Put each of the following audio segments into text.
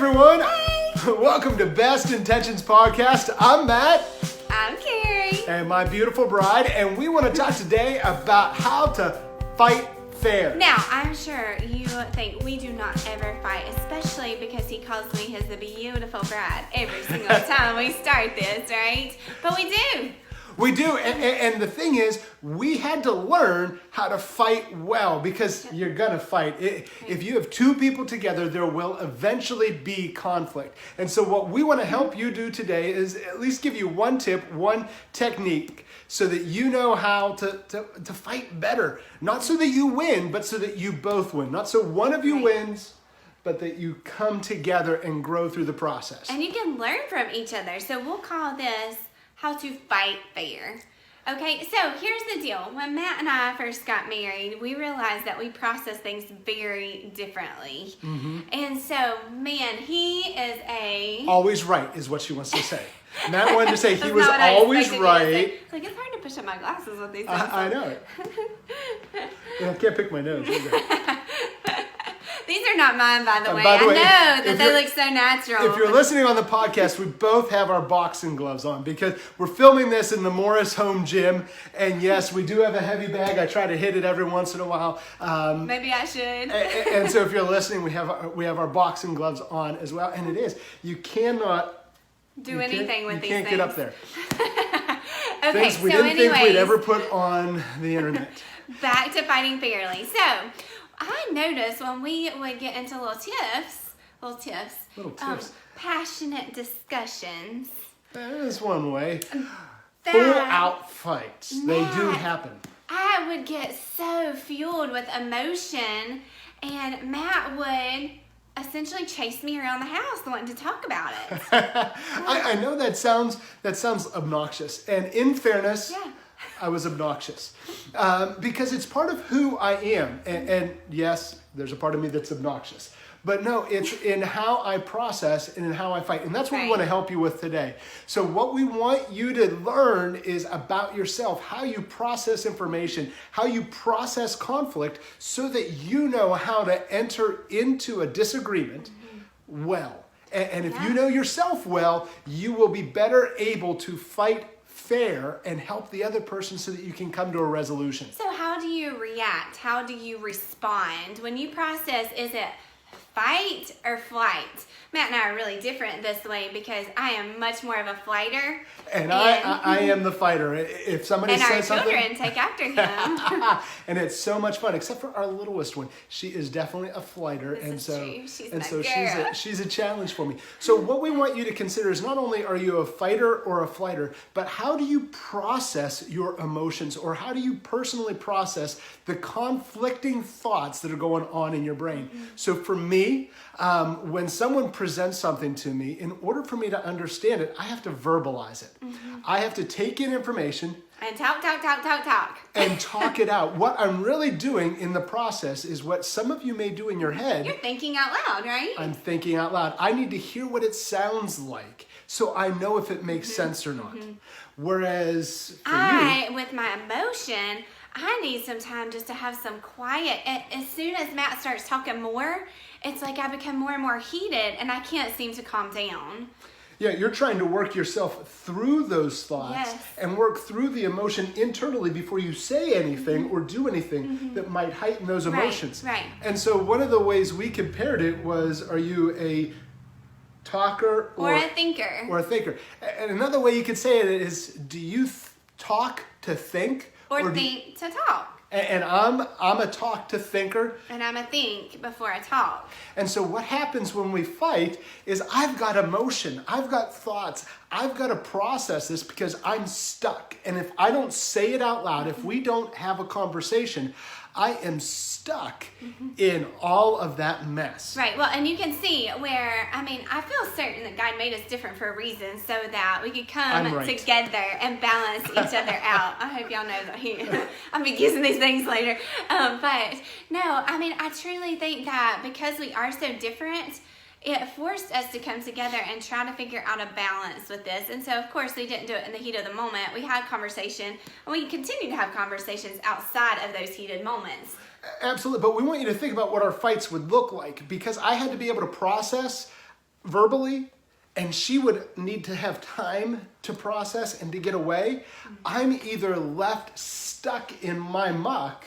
everyone. Hey. Welcome to Best Intentions Podcast. I'm Matt. I'm Carrie. And my beautiful bride. And we want to talk today about how to fight fair. Now, I'm sure you think we do not ever fight, especially because he calls me his beautiful bride every single time we start this, right? But we do. We do, and the thing is, we had to learn how to fight well, because you're gonna fight. If you have two people together, there will eventually be conflict. And so what we wanna help you do today is at least give you one tip, one technique, so that you know how to fight better. Not so that you win, but so that you both win. Not so one of you wins, but that you come together and grow through the process. And you can learn from each other. So we'll call this how to fight fair. Okay, so here's the deal. When Matt and I first got married, we realized that we process things very differently. Mm-hmm. And so, man, he is always right is what she wants to say. Matt wanted to say he was always right. It's like, it's hard to push up my glasses with these things. I know it. I can't pick my nose either. These are not mine, by the way. By the way, I know that they look so natural. If you're listening on the podcast, we both have our boxing gloves on because we're filming this in the Morris home gym. And yes, we do have a heavy bag. I try to hit it every once in a while. Maybe I should. And so if you're listening, we have our boxing gloves on as well. And it is. You cannot do anything with these things. You can't get up there. Okay, things we didn't think we'd ever put on the internet. Back to fighting fairly. So, I noticed when we would get into little tiffs, passionate discussions. That is one way. Full out fights. They do happen. I would get so fueled with emotion, and Matt would essentially chase me around the house wanting to talk about it. I know that sounds obnoxious, and in fairness, I was obnoxious because it's part of who I am. And yes, there's a part of me that's obnoxious. But no, it's in how I process and in how I fight. And that's what we want to help you with today. So what we want you to learn is about yourself, how you process information, how you process conflict so that you know how to enter into a disagreement well. And if you know yourself well, you will be better able to fight fair and help the other person so that you can come to a resolution. So how do you react? How do you respond? When you process, is it fight or flight? Matt and I are really different this way because I am much more of a flighter. And I am the fighter. If somebody says something... And our children take after him. And it's so much fun, except for our littlest one. She is definitely a flighter. She's a challenge for me. So what we want you to consider is not only are you a fighter or a flighter, but how do you process your emotions, or how do you personally process the conflicting thoughts that are going on in your brain? Mm-hmm. So for me, when someone presents something to me, in order for me to understand it, I have to verbalize it. Mm-hmm. I have to take in information and talk. And talk it out. What I'm really doing in the process is what some of you may do in your head. You're thinking out loud, right? I'm thinking out loud. I need to hear what it sounds like so I know if it makes sense or not. Mm-hmm. Whereas for you, with my emotion, I need some time just to have some quiet. As soon as Matt starts talking more, it's like I become more and more heated and I can't seem to calm down. Yeah, you're trying to work yourself through those thoughts and work through the emotion internally before you say anything or do anything that might heighten those emotions. Right. And so one of the ways we compared it was, are you a talker or a thinker? Or a thinker. And another way you could say it is, do you talk to think? Or think to talk? And I'm a talk to thinker. And I'm a think before I talk. And so what happens when we fight is I've got emotion, I've got thoughts, I've got to process this because I'm stuck. And if I don't say it out loud, if we don't have a conversation, I am stuck in all of that mess. Right. Well, and you can see where, I feel certain that God made us different for a reason so that we could come together and balance each other out. I hope y'all know that I'll be using these things later. But no, I truly think that because we are so different, it forced us to come together and try to figure out a balance with this. And so, of course, we didn't do it in the heat of the moment. We had conversation, and we continue to have conversations outside of those heated moments. Absolutely. But we want you to think about what our fights would look like, because I had to be able to process verbally, and she would need to have time to process and to get away, I'm either left stuck in my muck,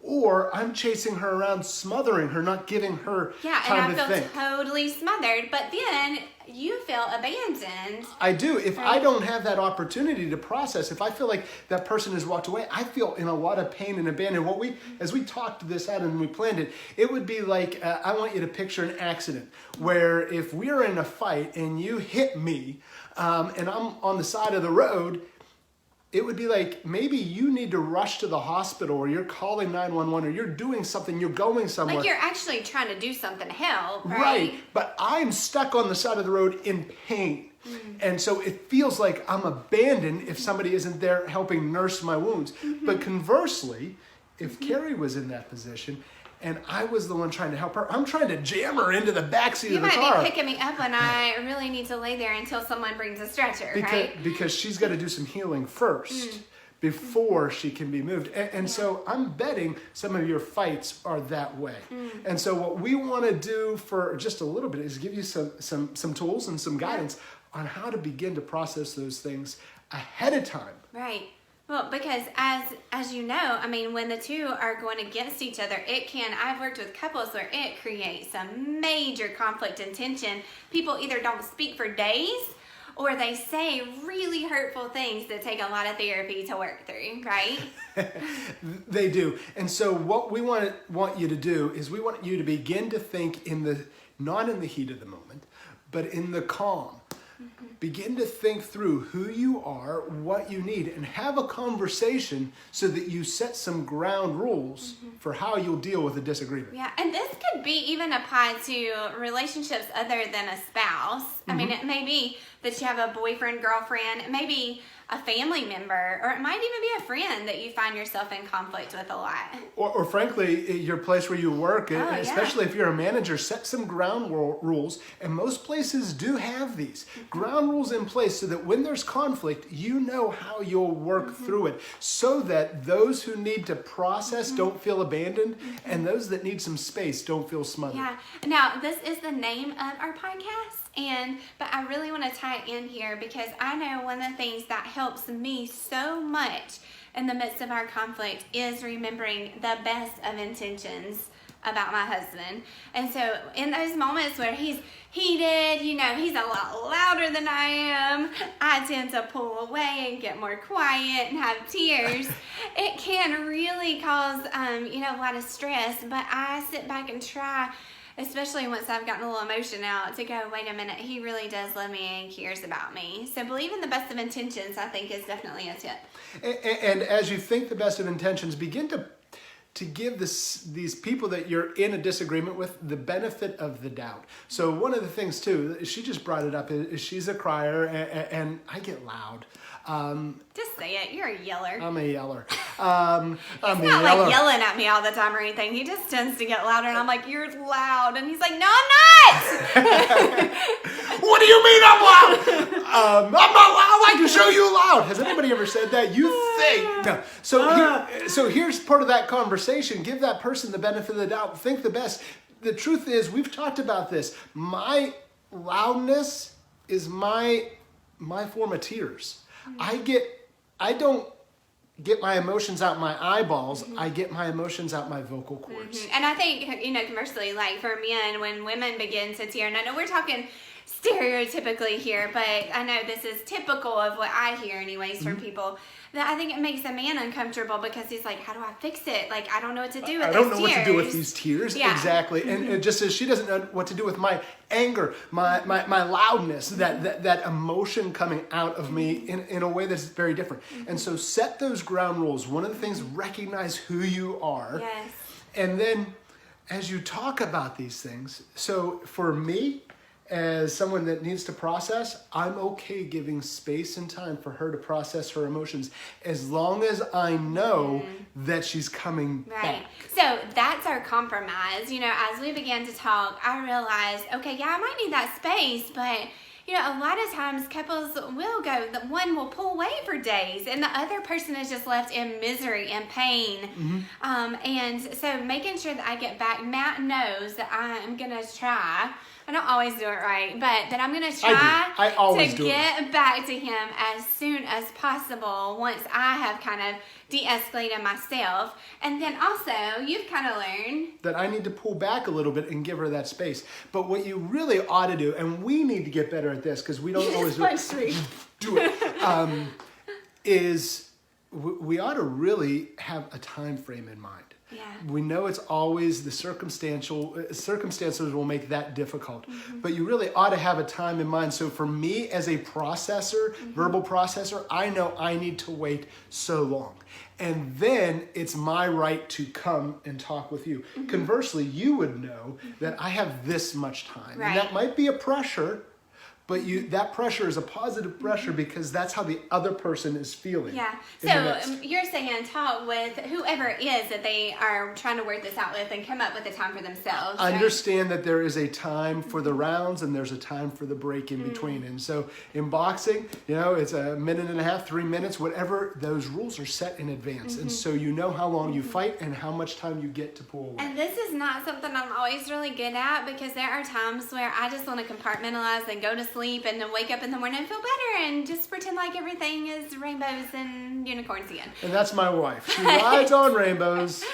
or I'm chasing her around, smothering her, not giving her time to think. Yeah, and I feel totally smothered, but then you feel abandoned. I do. If I don't have that opportunity to process, if I feel like that person has walked away, I feel in a lot of pain and abandonment. As we talked this out and we planned it, it would be like, I want you to picture an accident where if we're in a fight and you hit me and I'm on the side of the road, it would be like maybe you need to rush to the hospital, or you're calling 911, or you're doing something, you're going somewhere. Like you're actually trying to do something to help, right? Right, but I'm stuck on the side of the road in pain. And so it feels like I'm abandoned if somebody isn't there helping nurse my wounds. But conversely, if Carrie was in that position and I was the one trying to help her, I'm trying to jam her into the backseat of the car. You might be picking me up when I really need to lay there until someone brings a stretcher, right? Because she's got to do some healing first before she can be moved. And so I'm betting some of your fights are that way. And so what we want to do for just a little bit is give you some tools and some guidance on how to begin to process those things ahead of time. Right. Well, because as you know, I mean, when the two are going against each other, I've worked with couples where it creates some major conflict and tension. People either don't speak for days, or they say really hurtful things that take a lot of therapy to work through, right? They do. And so what we want you to do is we want you to begin to think not in the heat of the moment, but in the calm. Begin to think through who you are, what you need, and have a conversation so that you set some ground rules for how you'll deal with a disagreement. Yeah, and this could be even applied to relationships other than a spouse. I mean, it may be that you have a boyfriend, girlfriend, it may be a family member, or it might even be a friend that you find yourself in conflict with a lot. Or frankly, your place where you work, especially if you're a manager, set some ground rules. And most places do have these ground rules in place so that when there's conflict, you know how you'll work through it, so that those who need to process don't feel abandoned, and those that need some space don't feel smothered. Yeah. Now, this is the name of our podcast. But I really want to tie it in here because I know one of the things that helps me so much in the midst of our conflict is remembering the best of intentions about my husband. And so in those moments where he's heated, he's a lot louder than I am, I tend to pull away and get more quiet and have tears. It can really cause, a lot of stress, but I sit back and try, especially once I've gotten a little emotion out, to go, wait a minute, he really does love me and cares about me. So believe in the best of intentions, I think, is definitely a tip. And as you think the best of intentions, begin to give these people that you're in a disagreement with the benefit of the doubt. So one of the things, too, she just brought it up, is she's a crier, and I get loud. Just say it. You're a yeller. I'm a yeller. He's not like yelling at me all the time or anything. He just tends to get louder, and I'm like, "You're loud," and he's like, "No, I'm not." What do you mean I'm loud? I'm not loud. I can show you loud. Has anybody ever said that? You think? No. So here's part of that conversation. Give that person the benefit of the doubt. Think the best. The truth is, we've talked about this. My loudness is my form of tears. I don't get my emotions out my eyeballs. I get my emotions out my vocal cords. And I think, conversely, like for men, when women begin to tear, and I know we're talking stereotypically here, but I know this is typical of what I hear anyways from people, that I think it makes a man uncomfortable because he's like, how do I fix it? Like, I don't know what to do with these tears. I don't know what to do with these tears. Yeah. Exactly. And just as she doesn't know what to do with my anger, my loudness, that emotion coming out of me in a way that's very different. And so set those ground rules. One of the things, recognize who you are. Yes. And then as you talk about these things, so for me, as someone that needs to process, I'm okay giving space and time for her to process her emotions as long as I know that she's coming back. So that's our compromise. As we began to talk, I realized, okay, yeah, I might need that space, but you know, a lot of times couples will go, the one will pull away for days and the other person is just left in misery and pain. And so making sure that I get back, Matt knows that I'm going to try. I don't always do it right, but that I'm going to try to get back to him as soon as possible once I have kind of de-escalated myself. And then also, you've kind of learned that I need to pull back a little bit and give her that space. But what you really ought to do, and we need to get better at this because we don't always do it, is we ought to really have a time frame in mind. Yeah. We know it's always the circumstances will make that difficult, but you really ought to have a time in mind. So for me as a processor, verbal processor, I know I need to wait so long. And then it's my right to come and talk with you. Conversely, you would know that I have this much time. Right. And that might be a pressure, but that pressure is a positive pressure because that's how the other person is feeling. Yeah. So you're saying talk with whoever it is that they are trying to work this out with and come up with a time for themselves. Understand that there is a time for the rounds and there's a time for the break in between. And so in boxing, you know, it's a minute and a half, 3 minutes, whatever. Those rules are set in advance. And so you know how long you fight and how much time you get to pull away. And this is not something I'm always really good at because there are times where I just want to compartmentalize and go to sleep and then wake up in the morning and feel better and just pretend like everything is rainbows and unicorns again. And that's my wife. She rides on rainbows.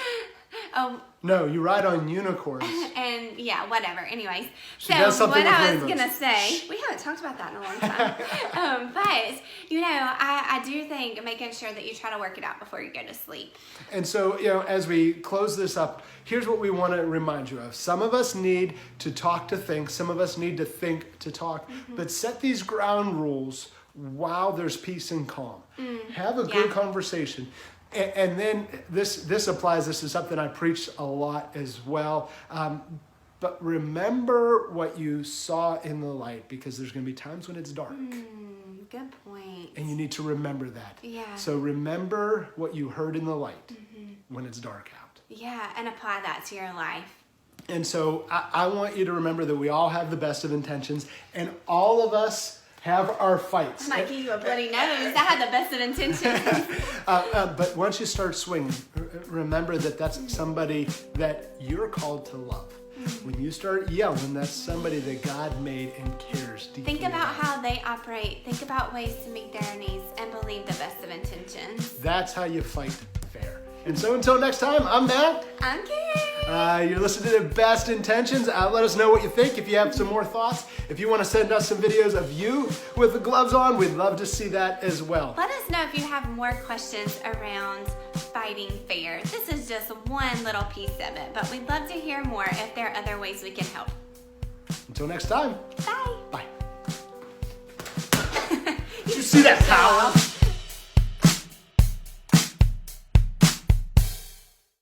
Oh. No, you ride on unicorns. And yeah, whatever. Anyways, she does something what with I was rainbows. gonna say, we haven't talked about that in a long time. But you know, I do think making sure that you try to work it out before you go to sleep. And so, you know, as we close this up, here's what we want to remind you of. Some of us need to talk to think. Some of us need to think to talk. But set these ground rules while there's peace and calm. Have a good conversation. And then this applies. This is something I preach a lot as well. But remember what you saw in the light because there's going to be times when it's dark. Good point. And you need to remember that. Yeah. So remember what you heard in the light when it's dark out. Yeah, and apply that to your life. And so I want you to remember that we all have the best of intentions and all of us have our fights. I might give you a bloody nose. I had the best of intentions. But once you start swinging, remember that that's somebody that you're called to love. When you start yelling, that's somebody that God made and cares deeply. Think about how they operate. Think about ways to meet their needs and believe the best of intentions. That's how you fight fair. And so until next time, I'm Matt. I'm Karen. You're listening to Best Intentions. Let us know what you think. If you have some more thoughts, if you want to send us some videos of you with the gloves on, we'd love to see that as well. Let us know if you have more questions around fighting fair. This is just one little piece of it, but we'd love to hear more if there are other ways we can help. Until next time. Bye. Bye. Did you see that power?